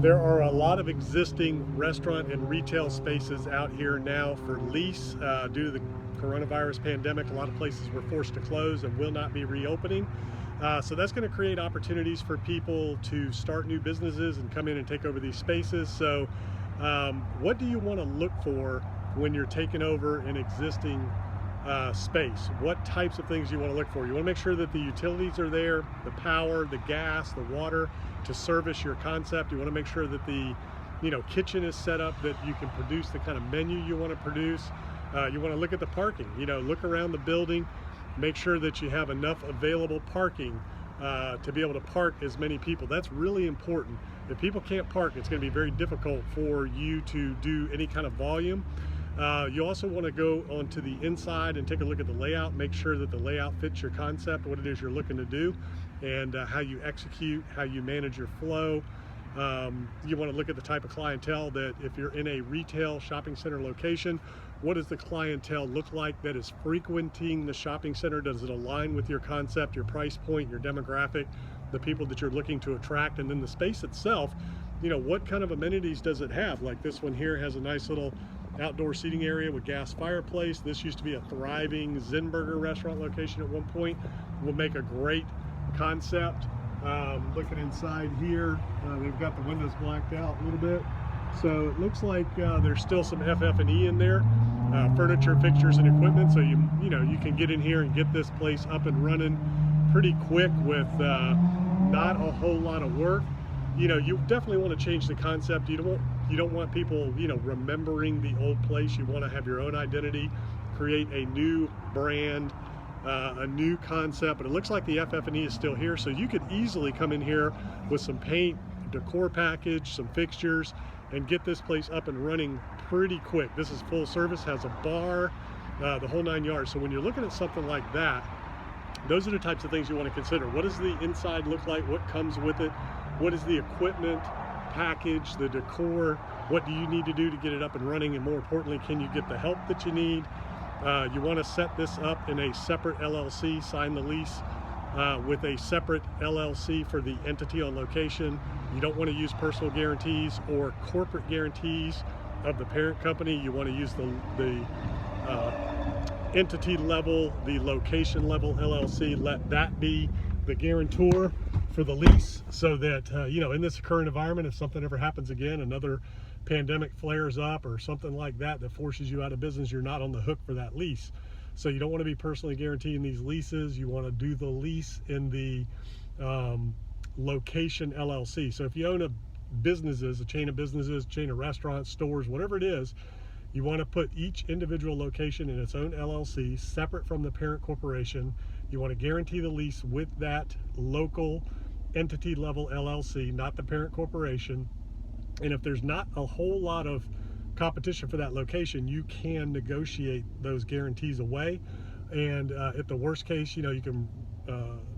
There are a lot of existing restaurant and retail spaces out here now for lease due to the coronavirus pandemic. A lot of places were forced to close and will not be reopening. So that's going to create opportunities for people to start new businesses and come in and take over these spaces. So what do you want to look for when you're taking over an existing space? What types of things you want to look for? You want to make sure that the utilities are there, the power, the gas, the water to service your concept. You want to make sure that the kitchen is set up that you can produce the kind of menu you want to produce. You want to look at the parking, look around the building, make sure that you have enough available parking to be able to park as many people. That's really important. If people can't park, it's going to be very difficult for you to do any kind of volume. You also want to go onto the inside and take a look at the layout, make sure that the layout fits your concept, what it is you're looking to do, and how you execute, how you manage your flow. You want to look at the type of clientele that if you're in a retail shopping center location, what does the clientele look like that is frequenting the shopping center? Does it align with your concept, your price point, your demographic, the people that you're looking to attract? And then the space itself, what kind of amenities does it have? Like this one here has a nice little outdoor seating area with gas fireplace. This used to be a thriving Zen Burger restaurant location at one point. Will make a great concept. Looking inside here, they've got the windows blacked out a little bit. So it looks like there's still some FF&E in there, furniture, fixtures, and equipment. So you can get in here and get this place up and running pretty quick with not a whole lot of work. You definitely want to change the concept. You don't want people remembering the old place. You want to have your own identity, create a new brand, a new concept. But it looks like the FF&E is still here, so you could easily come in here with some paint, decor package, some fixtures, and get this place up and running pretty quick. This is full service, has a bar, the whole 9 yards. So when you're looking at something like that, those are the types of things you want to consider. What does the inside look like? What comes with it? What is the equipment package, the decor? What do you need to do to get it up and running? And more importantly, can you get the help that you need? You want to set this up in a separate LLC, sign the lease with a separate LLC for the entity on location. You don't want to use personal guarantees or corporate guarantees of the parent company. You want to use the entity level, the location level LLC. Let that be the guarantor for the lease, so that in this current environment, if something ever happens again, another pandemic flares up or something like that forces you out of business, you're not on the hook for that lease. So you don't want to be personally guaranteeing these leases. You want to do the lease in the location LLC. So if you own a chain of businesses, chain of restaurants, stores, whatever it is, you want to put each individual location in its own LLC, separate from the parent corporation. You want to guarantee the lease with that local entity level LLC, not the parent corporation. And if there's not a whole lot of competition for that location, you can negotiate those guarantees away. And at the worst case, you can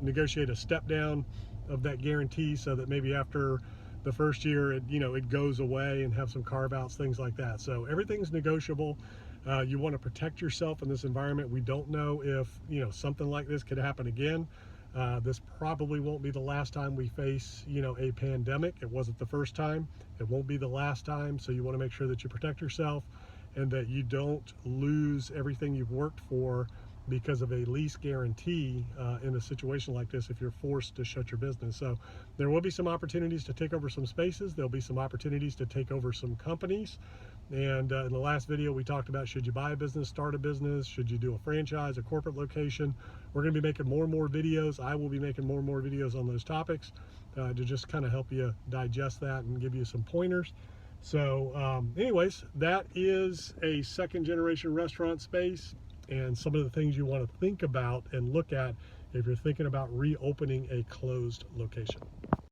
negotiate a step down of that guarantee, so that maybe after the first year, it goes away, and have some carve outs, things like that. So everything's negotiable. You want to protect yourself in this environment. We don't know if something like this could happen again. This probably won't be the last time we face a pandemic. It wasn't the first time. It won't be the last time. So you want to make sure that you protect yourself and that you don't lose everything you've worked for because of a lease guarantee in a situation like this if you're forced to shut your business. So there will be some opportunities to take over some spaces. There'll be some opportunities to take over some companies. And in the last video, we talked about, should you buy a business, start a business? Should you do a franchise, a corporate location? We're going to be making more and more videos. I will be making more and more videos on those topics to just kind of help you digest that and give you some pointers. So anyways, that is a second generation restaurant space, and some of the things you want to think about and look at if you're thinking about reopening a closed location.